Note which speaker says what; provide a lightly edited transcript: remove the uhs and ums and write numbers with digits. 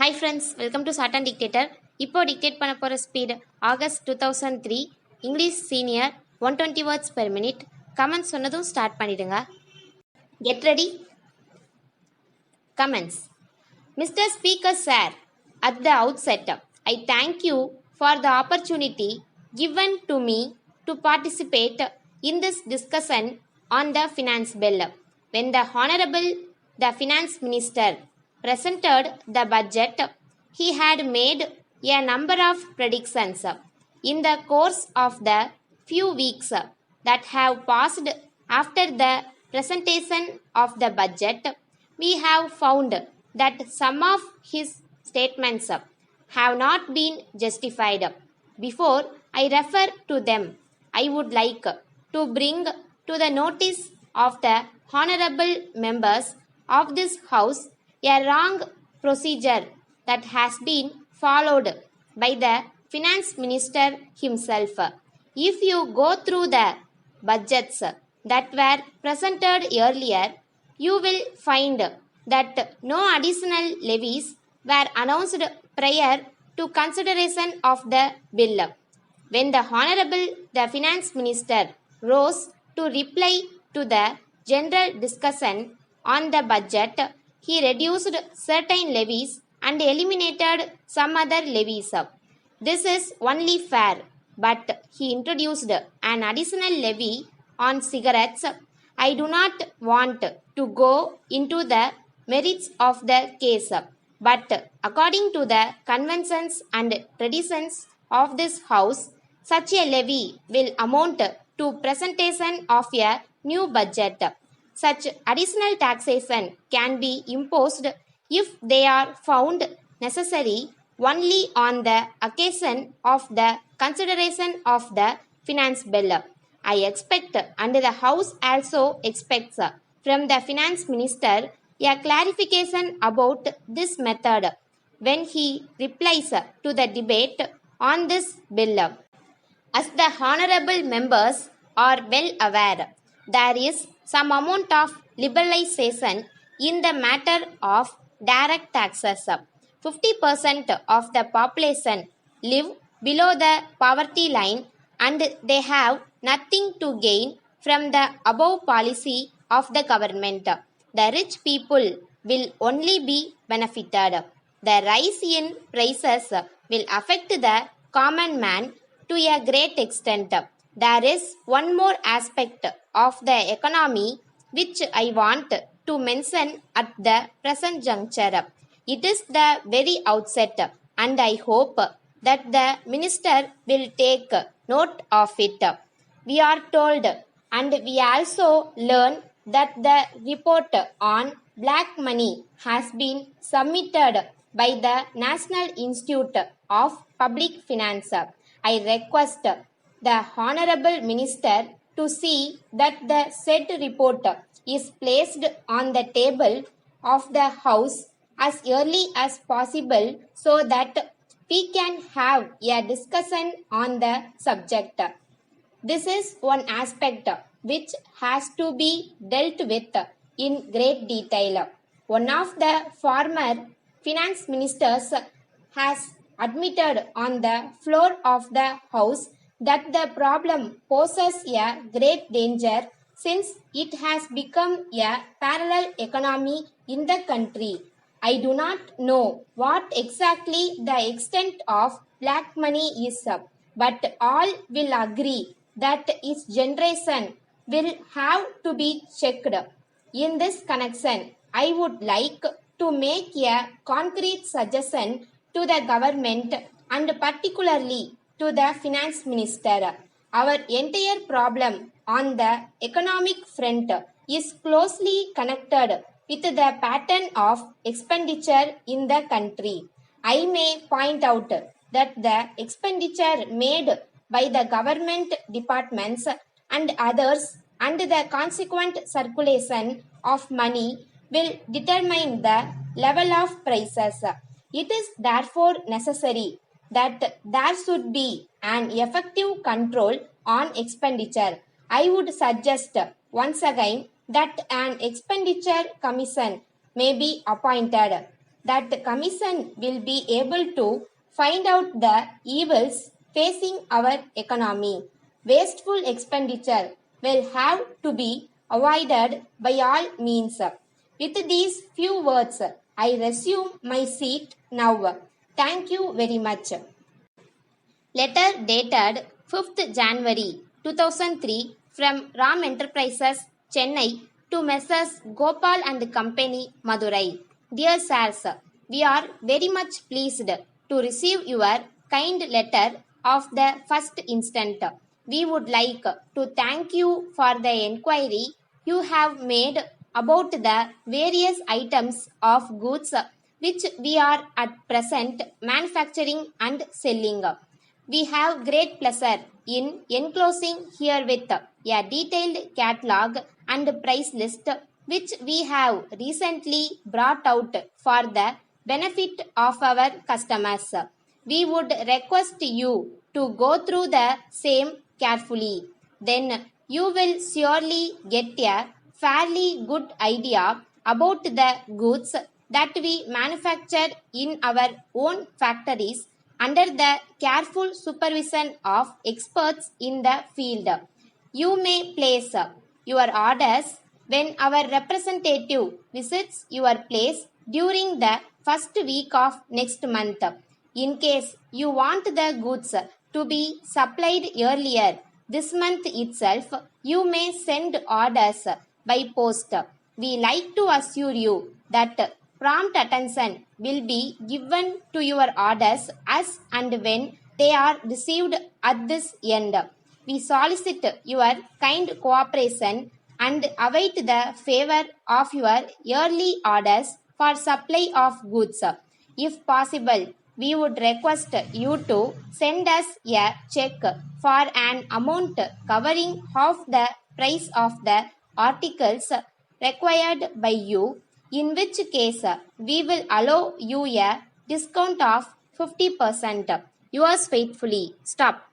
Speaker 1: Hi friends, welcome to சாட்டன் dictator. இப்போ dictate பண்ண போகிற speed August 2003 English senior 120 words per minute. Comments சொன்னதும் ஸ்டார்ட் பண்ணிடுங்க. Get ready. Comments. Mister speaker sir, at the outset I thank you for the opportunity given to me to participate in this discussion on the finance bill. When the Honorable the Finance Minister presented the budget, he had made a number of predictions. In the course of the few weeks that have passed after the presentation of the budget, we have found that some of his statements have not been justified. Before I refer to them, I would like to bring to the notice of the honorable members of this House a wrong procedure that has been followed by the Finance Minister himself. If you go through the budgets that were presented earlier, you will find that no additional levies were announced prior to consideration of the bill. When the Honorable the Finance Minister rose to reply to the general discussion on the budget, he reduced certain levies and eliminated some other levies. This is only fair, but he introduced an additional levy on cigarettes. I do not want to go into the merits of the case, but according to the conventions and traditions of this House, such a levy will amount to presentation of a new budget. Such additional taxation can be imposed if they are found necessary only on the occasion of the consideration of the finance bill. I expect, and the House also expects, from the Finance Minister a clarification about this method when he replies to the debate on this bill. As the honorable members are well aware, there is some amount of liberalization in the matter of direct taxes. 50% of the population live below the poverty line and they have nothing to gain from the above policy of the government. The rich people will only be benefited. The rise in prices will affect the common man to a great extent. There is one more aspect of the economy which I want to mention at the present juncture. It is the very outset, and I hope that the minister will take note of it. We are told, and we also learn, that the report on black money has been submitted by the National Institute of Public Finance. I request the Honorable Minister to see that the said report is placed on the table of the House as early as possible so that we can have a discussion on the subject. This is one aspect which has to be dealt with in great detail. One of the former finance ministers has admitted on the floor of the House that the problem poses a great danger since it has become a parallel economy in the country. I do not know what exactly the extent of black money is, but all will agree that its generation will have to be checked. In this connection, I would like to make a concrete suggestion to the government and particularly to the finance minister. Our entire problem on the economic front is closely connected with the pattern of expenditure in the country. I may point out that the expenditure made by the government departments and others and the consequent circulation of money will determine the level of prices. It is therefore necessary that there should be an effective control on expenditure. I would suggest once again that an expenditure commission may be appointed. that the Commission will be able to find out the evils facing our economy. Wasteful expenditure will have to be avoided by all means. With these few words, I resume my seat now. Thank you very much. Letter dated 5th January 2003 from Ram Enterprises, Chennai to Messrs. Gopal and Company, Madurai. Dear Sirs, we are very much pleased to receive your kind letter of the first instant. We would like to thank you for the enquiry you have made about the various items of goods which we are at present manufacturing and selling. We have great pleasure in enclosing herewith a detailed catalog and price list which we have recently brought out for the benefit of our customers. We would request you to go through the same carefully. Then you will surely get a fairly good idea about the goods that we manufacture in our own factories under the careful supervision of experts in the field. You may place your orders when our representative visits your place during the first week of next month. In case you want the goods to be supplied earlier this month itself, you may send orders by post. We like to assure you that prompt attention will be given to your orders as and when they are received at this end. We solicit your kind cooperation and await the favor of your early orders for supply of goods. If possible, we would request you to send us a check for an amount covering half the price of the articles required by you, in which case we will allow you a discount of 50%. Yours faithfully. Stop.